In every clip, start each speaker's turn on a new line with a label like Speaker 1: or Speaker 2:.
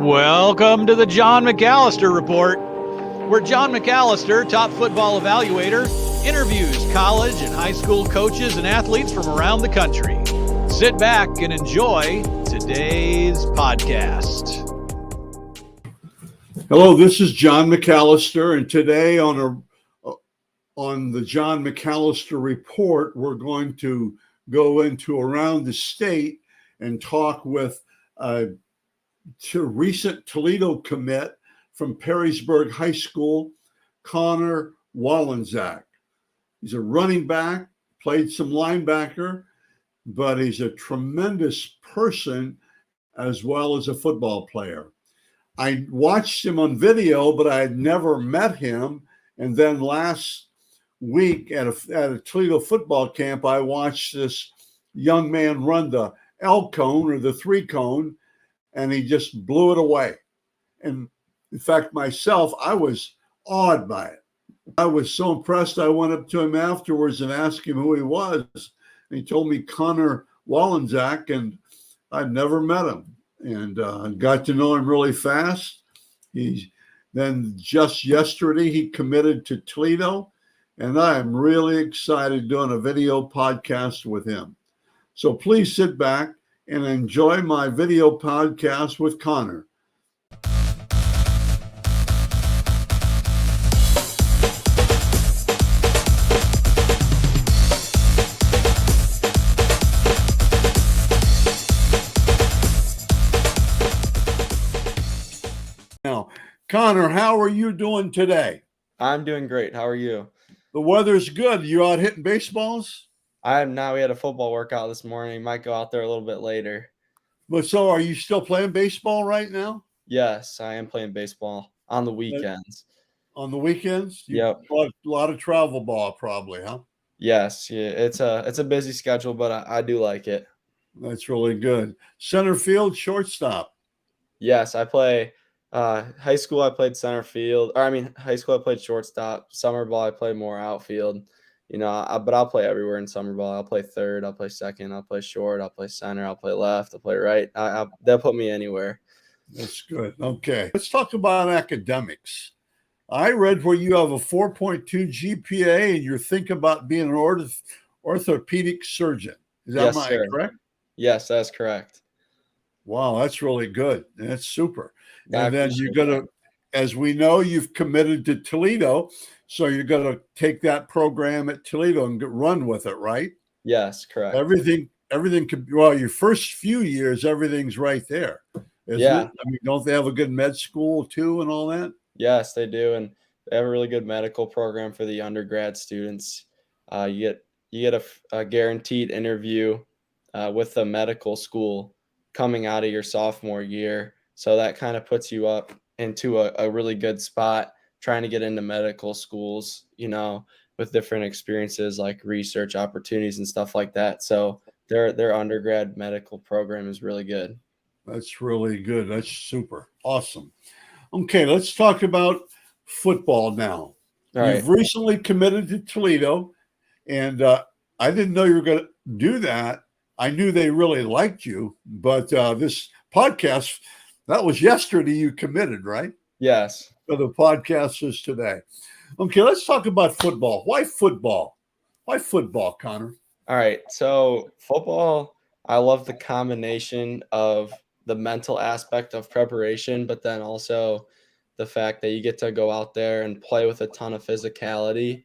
Speaker 1: Welcome to the John McAllister Report, where John McAllister, top football evaluator, interviews college and high school coaches and athletes from around the country. Sit back and enjoy today's podcast.
Speaker 2: Hello, this is John McAllister, and today on the John McAllister Report, we're going to go into around the state and talk with a recent Toledo commit from Perrysburg High School, Connor Walendzak. He's a running back, played some linebacker, but he's a tremendous person as well as a football player. I watched him on video, but I had never met him. And then last week at a Toledo football camp, I watched this young man run the L cone or the 3-cone, and he just blew it away. And in fact, myself, I was awed by it. I was so impressed. I went up to him afterwards and asked him who he was. And he told me Connor Walendzak, and I'd never met him. And got to know him really fast. Then just yesterday, he committed to Toledo, and I am really excited doing a video podcast with him. So please sit back and enjoy my video podcast with Connor. Now, Connor, how are you doing today?
Speaker 3: I'm doing great. How are you?
Speaker 2: The weather's good. You out hitting baseballs?
Speaker 3: I am now. We had a football workout this morning. Might go out there a little bit later.
Speaker 2: But so are you still playing baseball right now?
Speaker 3: Yes, I am playing baseball on the weekends.
Speaker 2: On the weekends?
Speaker 3: Yep.
Speaker 2: A lot of travel ball probably, huh?
Speaker 3: Yes. Yeah. It's a busy schedule, but I do like it.
Speaker 2: That's really good. Center field, shortstop.
Speaker 3: Yes, I play high school. I played center field. High school I played shortstop. Summer ball I played more outfield. But I'll play everywhere in summer ball. I'll play third. I'll play second. I'll play short. I'll play center. I'll play left. I'll play right. They'll put me anywhere.
Speaker 2: That's good. Okay. Let's talk about academics. I read where you have a 4.2 GPA and you're thinking about being an orthopedic surgeon. Is that correct?
Speaker 3: Yes, that's correct.
Speaker 2: Wow, that's really good. That's super.
Speaker 3: And
Speaker 2: then you're going to, as we know, you've committed to Toledo. So you're going to take that program at Toledo and run with it, right?
Speaker 3: Yes, correct.
Speaker 2: Everything could, your first few years, everything's right there. Isn't it? I mean, don't they have a good med school too and all that?
Speaker 3: Yes, they do. And they have a really good medical program for the undergrad students. You get a guaranteed interview with the medical school coming out of your sophomore year. So that kind of puts you up into a really good spot trying to get into medical schools, with different experiences like research opportunities and stuff like that. So their undergrad medical program is really good.
Speaker 2: That's really good. That's super. Awesome. Okay, let's talk about football now.
Speaker 3: All right.
Speaker 2: You've recently committed to Toledo, and I didn't know you were going to do that. I knew they really liked you, but this podcast, that was yesterday you committed, right?
Speaker 3: Yes.
Speaker 2: So the podcast is today. Okay, let's talk about football. Why football? Why football, Connor?
Speaker 3: All right. So football, I love the combination of the mental aspect of preparation, but then also the fact that you get to go out there and play with a ton of physicality.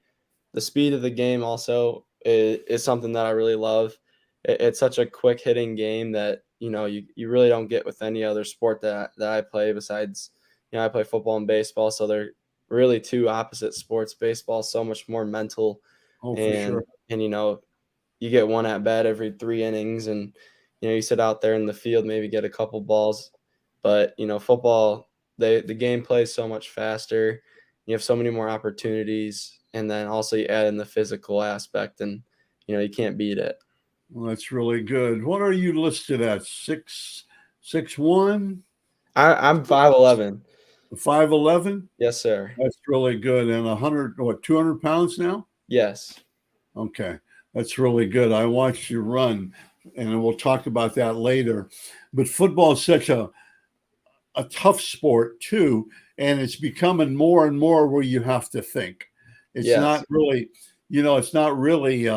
Speaker 3: The speed of the game also is something that I really love. It's such a quick hitting game that, you really don't get with any other sport that I play besides, I play football and baseball. So they're really two opposite sports. Baseball is so much more mental.
Speaker 2: Oh, for sure.
Speaker 3: And, you get one at bat every 3 innings and, you sit out there in the field, maybe get a couple balls. But, football, the game plays so much faster. You have so many more opportunities. And then also you add in the physical aspect and, you can't beat it.
Speaker 2: Well, that's really good. What are you listed at? 6'1"?
Speaker 3: I'm 5'11".
Speaker 2: 5'11"?
Speaker 3: Yes, sir.
Speaker 2: That's really good. And 200 pounds now?
Speaker 3: Yes.
Speaker 2: Okay. That's really good. I watched you run, and we'll talk about that later. But football is such a a tough sport too, and it's becoming more and more where you have to think. It's
Speaker 3: Yes.
Speaker 2: not really, it's not really.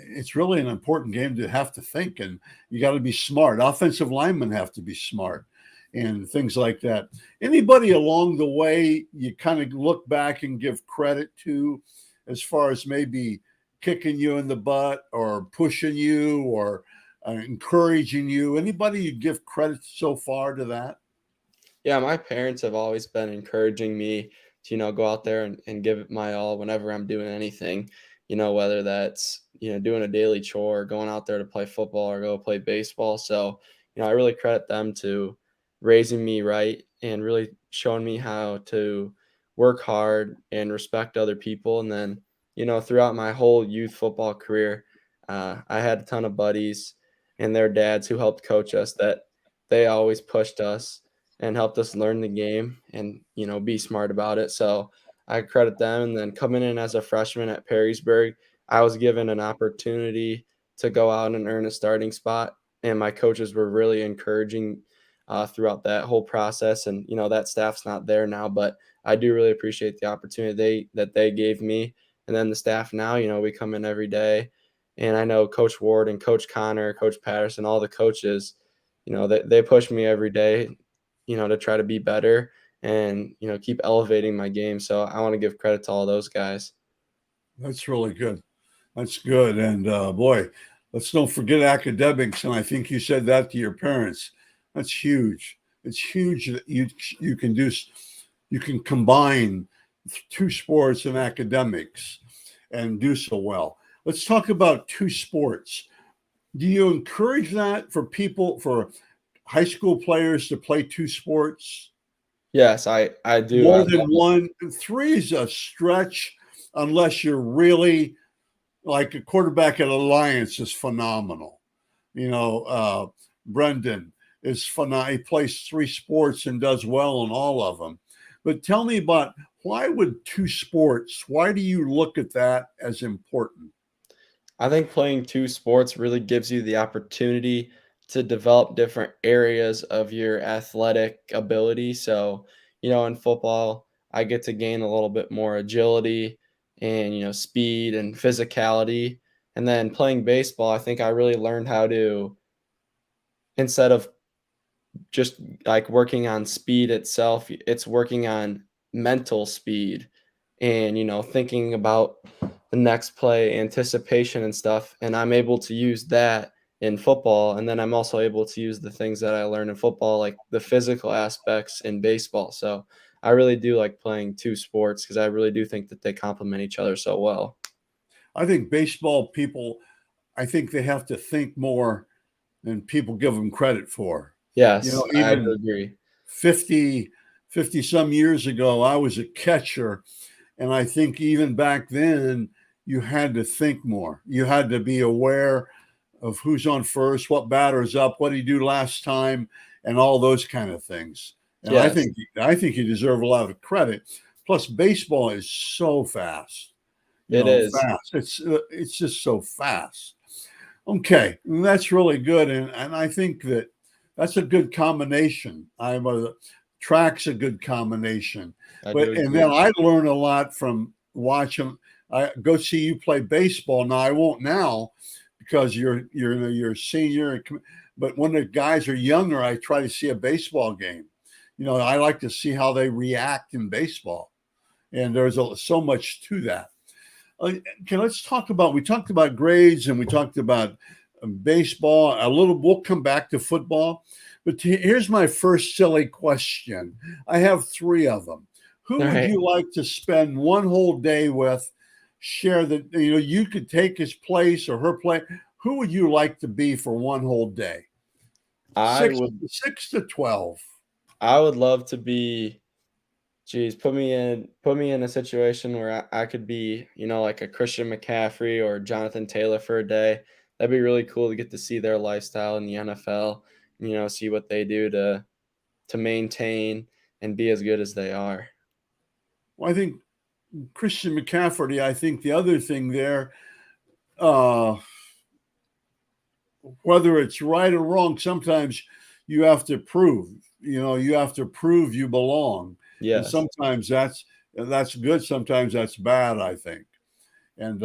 Speaker 2: It's really an important game to have to think, and you got to be smart. Offensive linemen have to be smart, and things like that. Anybody along the way you kind of look back and give credit to, as far as maybe kicking you in the butt or pushing you or encouraging you? Anybody you give credit so far to that?
Speaker 3: Yeah, my parents have always been encouraging me to, go out there and give it my all whenever I'm doing anything, whether that's, doing a daily chore, going out there to play football or go play baseball. So, I really credit them to raising me right and really showing me how to work hard and respect other people. And then, throughout my whole youth football career, I had a ton of buddies and their dads who helped coach us that they always pushed us and helped us learn the game and, be smart about it. So I credit them. And then coming in as a freshman at Perrysburg, I was given an opportunity to go out and earn a starting spot. And my coaches were really encouraging throughout that whole process. And, that staff's not there now, but I do really appreciate the opportunity that they gave me. And then the staff now, we come in every day. And I know Coach Ward and Coach Connor, Coach Patterson, all the coaches, they push me every day, to try to be better and, keep elevating my game. So I want to give credit to all those guys.
Speaker 2: That's really good. That's good. And boy, let's don't forget academics. And I think you said that to your parents. That's huge. It's huge that you can combine two sports and academics and do so well. Let's talk about two sports. Do you encourage that for high school players to play two sports?
Speaker 3: Yes, I do.
Speaker 2: More than one. Three is a stretch unless you're really like a quarterback at Alliance is phenomenal. Brendan is phenomenal. He plays three sports and does well in all of them. But tell me about why would two sports? Why do you look at that as important?
Speaker 3: I think playing two sports really gives you the opportunity to develop different areas of your athletic ability. So, in football, I get to gain a little bit more agility and, speed and physicality. And then playing baseball, I think I really learned how to, instead of just like working on speed itself, it's working on mental speed and, thinking about the next play, anticipation and stuff. And I'm able to use that in football. And then I'm also able to use the things that I learned in football, like the physical aspects in baseball. So I really do like playing two sports because I really do think that they complement each other so well.
Speaker 2: I think baseball people, I think they have to think more than people give them credit for.
Speaker 3: Yes, I
Speaker 2: Even
Speaker 3: agree.
Speaker 2: 50 some years ago, I was a catcher. And I think even back then, you had to think more. You had to be aware of who's on first, what batter's up, what did he do last time, and all those kind of things. And
Speaker 3: Yes.
Speaker 2: I think you deserve a lot of credit. Plus, baseball is so fast.
Speaker 3: It is.
Speaker 2: Fast. It's just so fast. Okay, that's really good, and I think that's a good combination. Track's a good combination. And then I learn a lot from watching. I go see you play baseball. Now I won't now because you're a senior. But when the guys are younger, I try to see a baseball game. I like to see how they react in baseball, and there's so much to that. Okay, let's talk about. We talked about grades and we talked about baseball a little. We'll come back to football. But here's my first silly question. I have three of them. Who would you like to spend one whole day with? Share that, you could take his place or her place. Who would you like to be for one whole day? 6 to 12.
Speaker 3: I would love to be, put me in a situation where I could be, like a Christian McCaffrey or Jonathan Taylor for a day. That'd be really cool to get to see their lifestyle in the NFL, see what they do to maintain and be as good as they are.
Speaker 2: Well, I think Christian McCaffrey, I think the other thing there, whether it's right or wrong, sometimes you have to prove you have to prove you belong. And
Speaker 3: Yes.
Speaker 2: sometimes that's good, sometimes that's bad, I think. And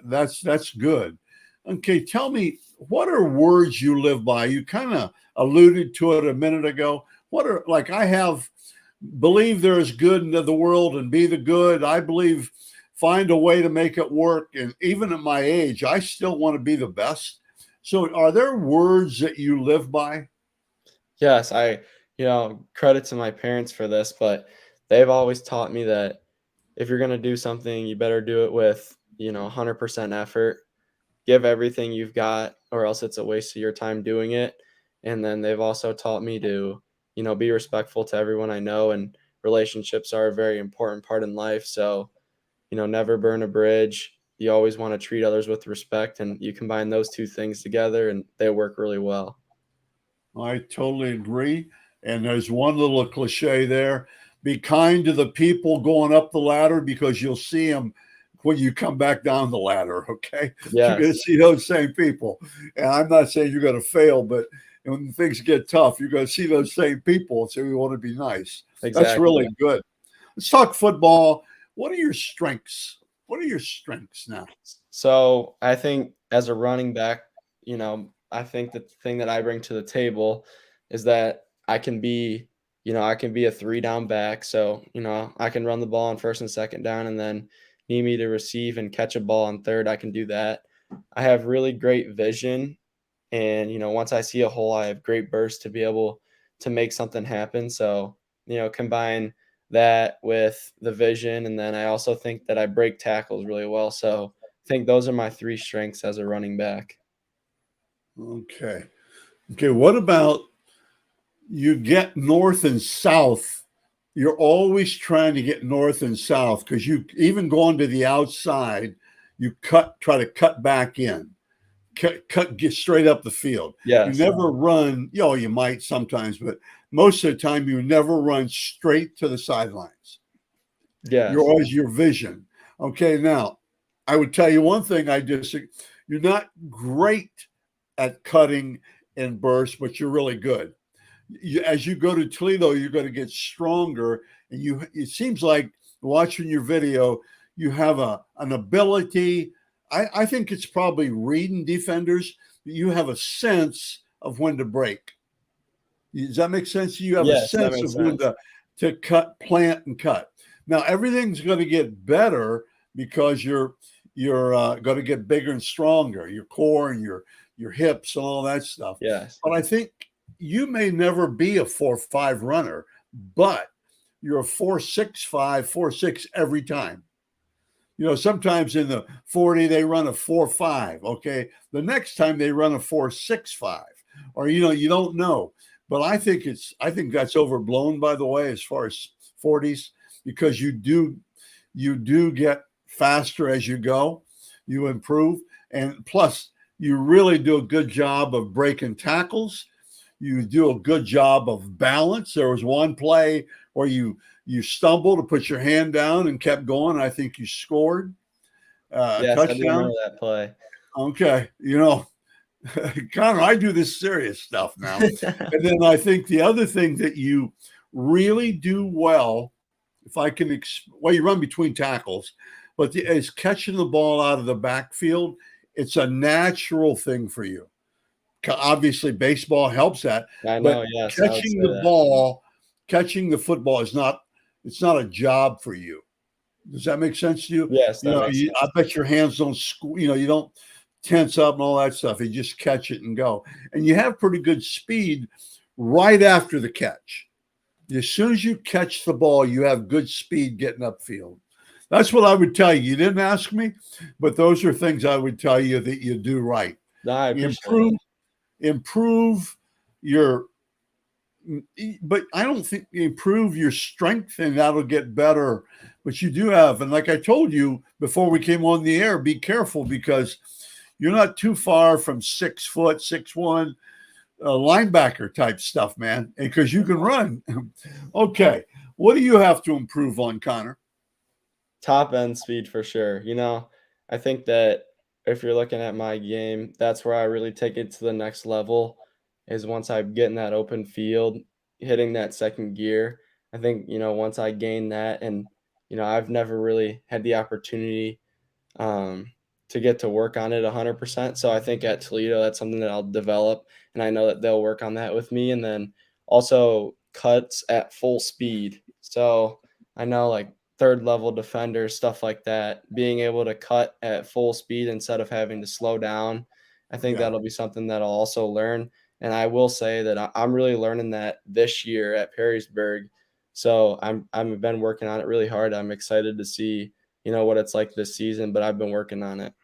Speaker 2: that's good. Okay, tell me, what are words you live by? You kind of alluded to it a minute ago. What are, like, I have, believe there is good in the world and be the good. I believe find a way to make it work. And even at my age, I still want to be the best. So are there words that you live by?
Speaker 3: Yes, credit to my parents for this, but they've always taught me that if you're going to do something, you better do it with, 100% effort. Give everything you've got, or else it's a waste of your time doing it. And then they've also taught me to, be respectful to everyone I know, and relationships are a very important part in life. So, never burn a bridge. You always want to treat others with respect, and you combine those two things together and they work really well.
Speaker 2: I totally agree. And there's one little cliche there: be kind to the people going up the ladder, because you'll see them when you come back down the ladder. Okay. You're going
Speaker 3: Yes,
Speaker 2: to see those same people. And I'm not saying you're going to fail, but when things get tough, you're going to see those same people and say, we want to be nice. That's
Speaker 3: exactly.
Speaker 2: really good. Let's talk football. What are your strengths? What are your strengths now?
Speaker 3: So I think as a running back, I think the thing that I bring to the table is that I can be a three down back. So, I can run the ball on first and second down, and then need me to receive and catch a ball on third, I can do that. I have really great vision. And, once I see a hole, I have great burst to be able to make something happen. So, combine that with the vision. And then I also think that I break tackles really well. So I think those are my three strengths as a running back.
Speaker 2: Okay. Okay. What about, you get north and south? You're always trying to get north and south, because you, even going to the outside, you try to cut back in, get straight up the field. You
Speaker 3: Yes.
Speaker 2: never run, you might sometimes, but most of the time you never run straight to the sidelines. You're
Speaker 3: Yes.
Speaker 2: always your vision. Okay. Now, I would tell you one thing, you're not great at cutting and burst, but you're really good. As you go to Toledo, you're going to get stronger. And it seems like, watching your video, you have an ability. I think it's probably reading defenders. You have a sense of when to break. Does that make sense? You have a
Speaker 3: Yes, that
Speaker 2: sense
Speaker 3: makes
Speaker 2: of when
Speaker 3: sense.
Speaker 2: to cut, plant, and cut. Now everything's going to get better, because you're going to get bigger and stronger, your core and your hips and all that stuff.
Speaker 3: Yes.
Speaker 2: But I think you may never be a 4.5 runner, but you're a 4.65, 4.6 every time. Sometimes in the 40 they run a 4.5. Okay, the next time they run a 4.65, or you don't know. But I think that's overblown, by the way, as far as 40s, because you do get faster as you go, you improve, and plus you really do a good job of breaking tackles. You do a good job of balance. There was one play where you stumbled to put your hand down and kept going. I think you scored a
Speaker 3: Yes, I do remember
Speaker 2: touchdown.
Speaker 3: that play.
Speaker 2: Okay, Connor, I do this serious stuff now. And then I think the other thing that you really do well, if I can, well, you run between tackles, but is catching the ball out of the backfield. It's a natural thing for you. Obviously, baseball helps that,
Speaker 3: I
Speaker 2: but
Speaker 3: know, yes, I would
Speaker 2: catching
Speaker 3: say
Speaker 2: the
Speaker 3: that.
Speaker 2: ball, catching the football is not. It's not a job for you. Does that make sense to you?
Speaker 3: Yes, that makes
Speaker 2: I
Speaker 3: sense.
Speaker 2: bet your hands don't, you don't tense up and all that stuff. You just catch it and go. And you have pretty good speed right after the catch. As soon as you catch the ball, you have good speed getting upfield. That's what I would tell you. You didn't ask me, but those are things I would tell you that you do right.
Speaker 3: No, I appreciate it.
Speaker 2: Improve your, but I don't think improve your strength, and that'll get better. But you do have, and like I told you before we came on the air, be careful, because you're not too far from 6 foot, 6'1", linebacker type stuff, man, because you can run. Okay. What do you have to improve on, Connor?
Speaker 3: Top end speed for sure. I think that if you're looking at my game, that's where I really take it to the next level, is once I get in that open field. hitting that second gear. I think, once I gain that, and, I've never really had the opportunity to get to work on it 100%. So I think at Toledo, that's something that I'll develop, and I know that they'll work on that with me. And then also cuts at full speed. So I know like third level defenders, stuff like that, being able to cut at full speed instead of having to slow down. I think
Speaker 2: Yeah.
Speaker 3: that'll be something that I'll also learn. And I will say that I'm really learning that this year at Perrysburg. So I've been working on it really hard. I'm excited to see, what it's like this season, but I've been working on it.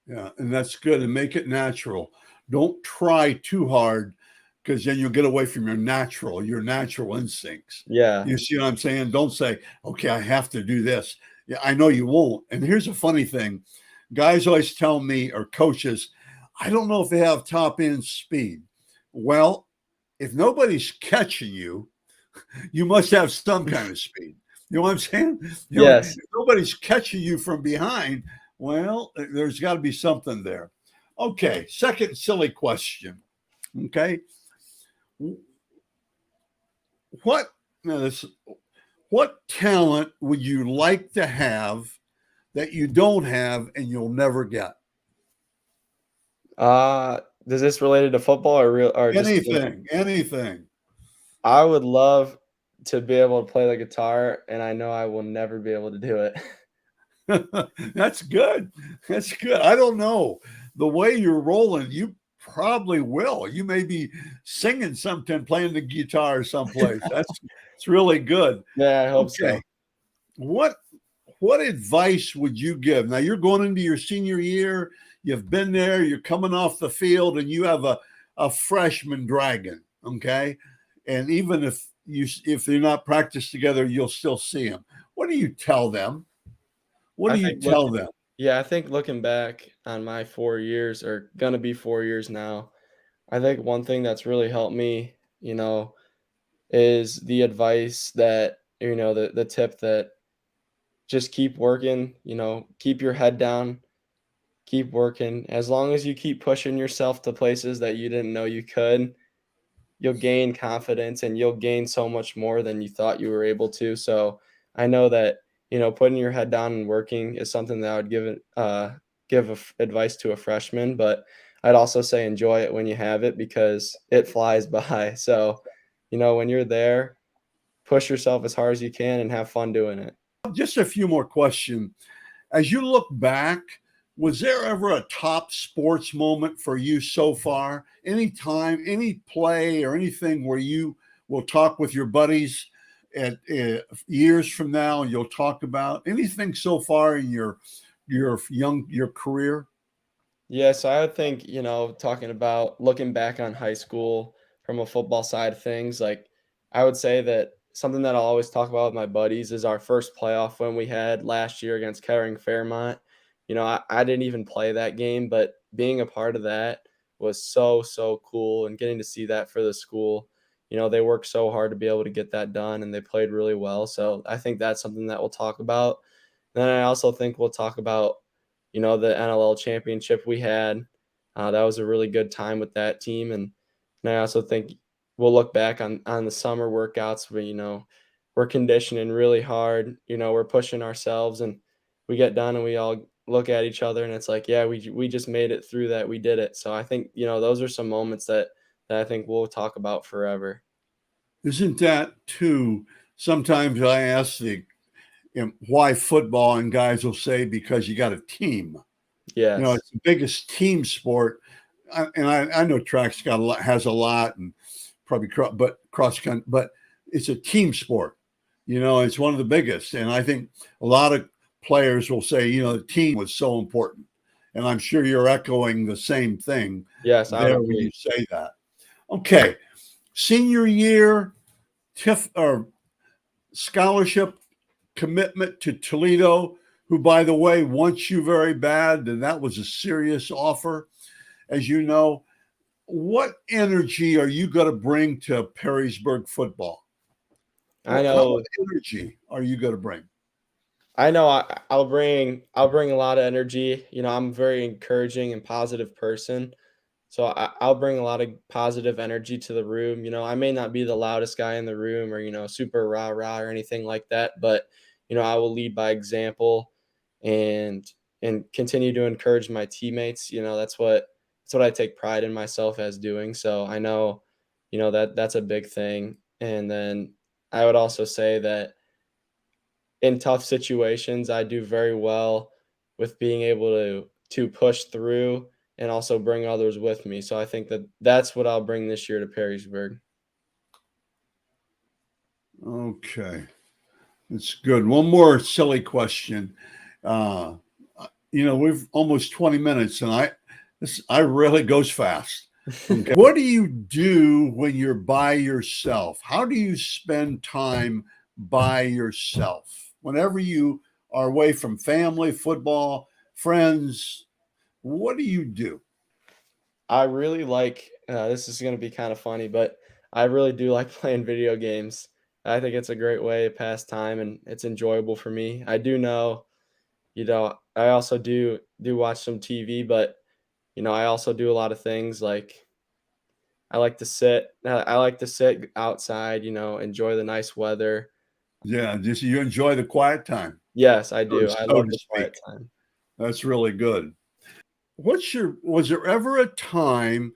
Speaker 2: Yeah, and that's good. And make it natural. Don't try too hard, because then you'll get away from your natural instincts.
Speaker 3: Yeah.
Speaker 2: You see what I'm saying? Don't say, okay, I have to do this. Yeah, I know you won't. And here's a funny thing. Guys always tell me, or coaches, I don't know if they have top end speed. Well, if nobody's catching you, you must have some kind of speed. You know what I'm saying? If
Speaker 3: Yes.
Speaker 2: nobody's catching you from behind, well, there's got to be something there. Okay, second silly question. Okay, what now this? What talent would you like to have that you don't have and you'll never get?
Speaker 3: Is this related to football or real or just
Speaker 2: Anything.
Speaker 3: I would love to be able to play the guitar, and I know I will never be able to do it.
Speaker 2: That's good. That's good. I don't know. The way you're rolling, you probably will. You may be singing something, playing the guitar someplace. It's really good.
Speaker 3: Yeah, I hope
Speaker 2: Okay.
Speaker 3: so.
Speaker 2: What what advice would you give? Now you're going into your senior year. You've been there. You're coming off the field, and you have a freshman dragon. Okay, and even if they're not practiced together, you'll still see them. What do you tell them? What
Speaker 3: I
Speaker 2: do you
Speaker 3: think
Speaker 2: tell
Speaker 3: looking
Speaker 2: them?
Speaker 3: Yeah, I think looking back on my 4 years, or gonna be 4 years now, I think one thing that's really helped me, is the advice that, the tip that just keep working, keep your head down, keep working. As long as you keep pushing yourself to places that you didn't know you could, you'll gain confidence and you'll gain so much more than you thought you were able to. So I know that, putting your head down and working is something that I would advice to a freshman, but I'd also say enjoy it when you have it, because it flies by. So, when you're there, push yourself as hard as you can and have fun doing it.
Speaker 2: Just a few more questions. As you look back, was there ever a top sports moment for you so far? Any time, any play, or anything where you will talk with your buddies at years from now, and you'll talk about anything so far in your career?
Speaker 3: Yeah, so I would think, talking about looking back on high school from a football side of things, like I would say that something that I'll always talk about with my buddies is our first playoff win we had last year against Kettering Fairmont. I didn't even play that game, but being a part of that was so, so cool, and getting to see that for the school. They worked so hard to be able to get that done, and they played really well. So I think that's something that we'll talk about. Then I also think we'll talk about, the NLL championship we had. That was a really good time with that team. And I also think we'll look back on the summer workouts where, we're conditioning really hard. We're pushing ourselves, and we get done and we all look at each other and it's like, yeah, we just made it through that. We did it. So I think, those are some moments that I think we'll talk about forever.
Speaker 2: Isn't that too? Sometimes I ask why football, and guys will say because you got a team.
Speaker 3: Yes.
Speaker 2: It's the biggest team sport. And I know track's has a lot, and probably but cross country, but it's a team sport. It's one of the biggest. And I think a lot of players will say, the team was so important. And I'm sure you're echoing the same thing
Speaker 3: Yes, I would
Speaker 2: there when
Speaker 3: agree.
Speaker 2: you say that. Okay. Senior year, TIF or scholarship commitment to Toledo, who, by the way, wants you very bad, and that was a serious offer. As you know, what energy are you going to bring to Perrysburg football?
Speaker 3: I
Speaker 2: What
Speaker 3: know
Speaker 2: energy are you going to bring?
Speaker 3: I'll bring a lot of energy. I'm a very encouraging and positive person. So I'll bring a lot of positive energy to the room. I may not be the loudest guy in the room or, super rah rah or anything like that, but I will lead by example and continue to encourage my teammates. That's what I take pride in myself as doing. So I know, that's a big thing. And then I would also say that in tough situations, I do very well with being able to push through and also bring others with me. So I think that that's what I'll bring this year to Perrysburg.
Speaker 2: Okay, that's good. One more silly question. Uh, we've almost 20 minutes, and I really goes fast. Okay. What do you do when you're by yourself? How do you spend time by yourself? Whenever you are away from family, football, friends, what do you do?
Speaker 3: I really like this is going to be kind of funny, but I really do like playing video games. I think it's a great way to pass time and it's enjoyable for me. I do know, I also do watch some TV, but I also do a lot of things like I like to sit outside, enjoy the nice weather.
Speaker 2: Yeah, just you enjoy the quiet time,
Speaker 3: Yes, I do. I
Speaker 2: so
Speaker 3: love
Speaker 2: to
Speaker 3: the quiet
Speaker 2: speak.
Speaker 3: time.
Speaker 2: That's really good. Was there ever a time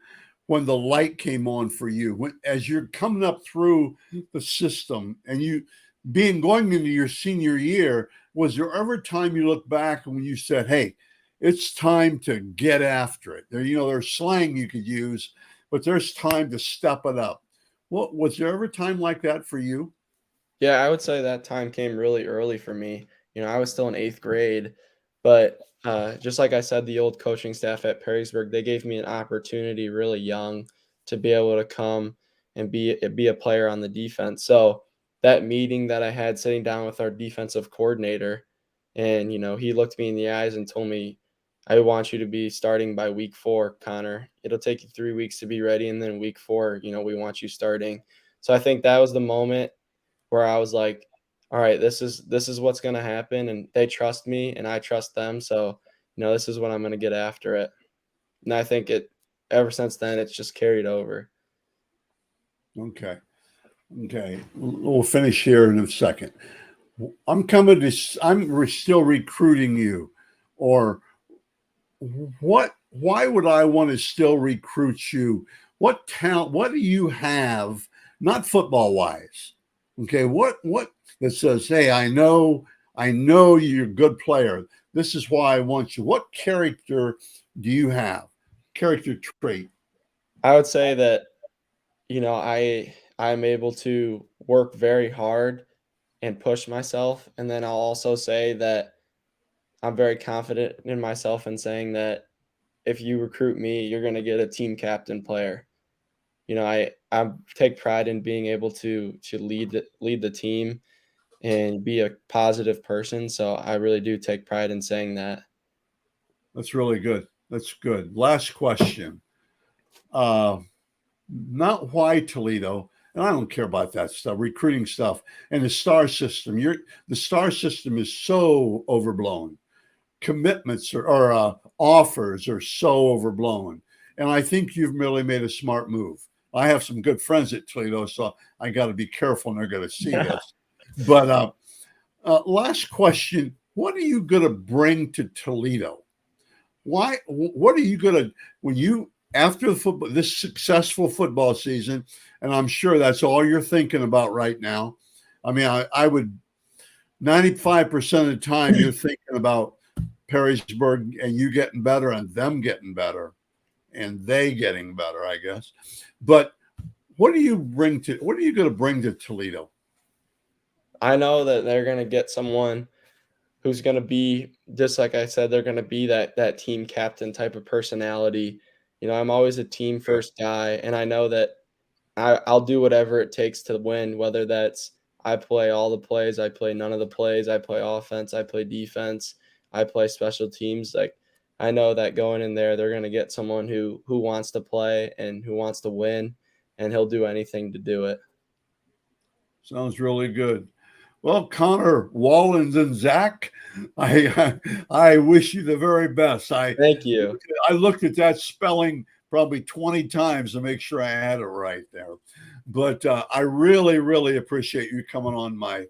Speaker 2: when the light came on for you as you're coming up through the system and you being going into your senior year? Was there ever a time you look back and when you said, "Hey, it's time to get after it"? There's slang you could use, but there's time to step it up. What was there ever a time like that for you?
Speaker 3: Yeah, I would say that time came really early for me. I was still in 8th grade, but, just like I said, the old coaching staff at Perrysburg, they gave me an opportunity really young to be able to come and be a player on the defense. So, that meeting that I had sitting down with our defensive coordinator, and, he looked me in the eyes and told me, "I want you to be starting by week 4, Connor. It'll take you 3 weeks to be ready, and then week 4, we want you starting." So, I think that was the moment where I was like, "All right, this is what's gonna happen, and they trust me, and I trust them, so, this is when I'm gonna get after it." And I think ever since then, it's just carried over.
Speaker 2: Okay. Okay. We'll finish here in a second. I'm still recruiting you, or why would I want to still recruit you? What talent, what do you have, not football wise? Okay, what that says, hey, I know you're a good player. This is why I want you. What character do you have? Character trait.
Speaker 3: I would say that, I'm able to work very hard and push myself, and then I'll also say that I'm very confident in myself in saying that if you recruit me, you're gonna get a team captain player. I take pride in being able to lead the team and be a positive person. So I really do take pride in saying that.
Speaker 2: That's really good. That's good. Last question. Uh, Not why Toledo, and I don't care about that stuff, recruiting stuff, and the star system. The star system is so overblown. Commitments or offers are so overblown, and I think you've really made a smart move. I have some good friends at Toledo, so I got to be careful, and they're going to see this. But last question: what are you going to bring to Toledo? Why? What are you going to when you after the football this successful football season? And I'm sure that's all you're thinking about right now. I mean, I would 95% of the time you're thinking about Perrysburg and you getting better and them getting better and they getting better, I guess. But what are you going to bring to Toledo?
Speaker 3: I know that they're gonna get someone who's gonna be just like I said, they're gonna be that team captain type of personality. I'm always a team
Speaker 2: Good.
Speaker 3: first guy, and I know that I'll do whatever it takes to win, whether that's I play all the plays, I play none of the plays, I play offense, I play defense, I play special teams. Like I know that going in there, they're gonna get someone who wants to play and who wants to win, and he'll do anything to do it.
Speaker 2: Sounds really good. Well, Connor Walendzak, I wish you the very best.
Speaker 3: Thank you.
Speaker 2: I looked at that spelling probably 20 times to make sure I had it right there. But I really, really appreciate you coming on my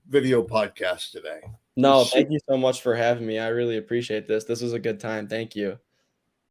Speaker 2: video podcast today.
Speaker 3: No, thank you so much for having me. I really appreciate this. This was a good time. Thank you.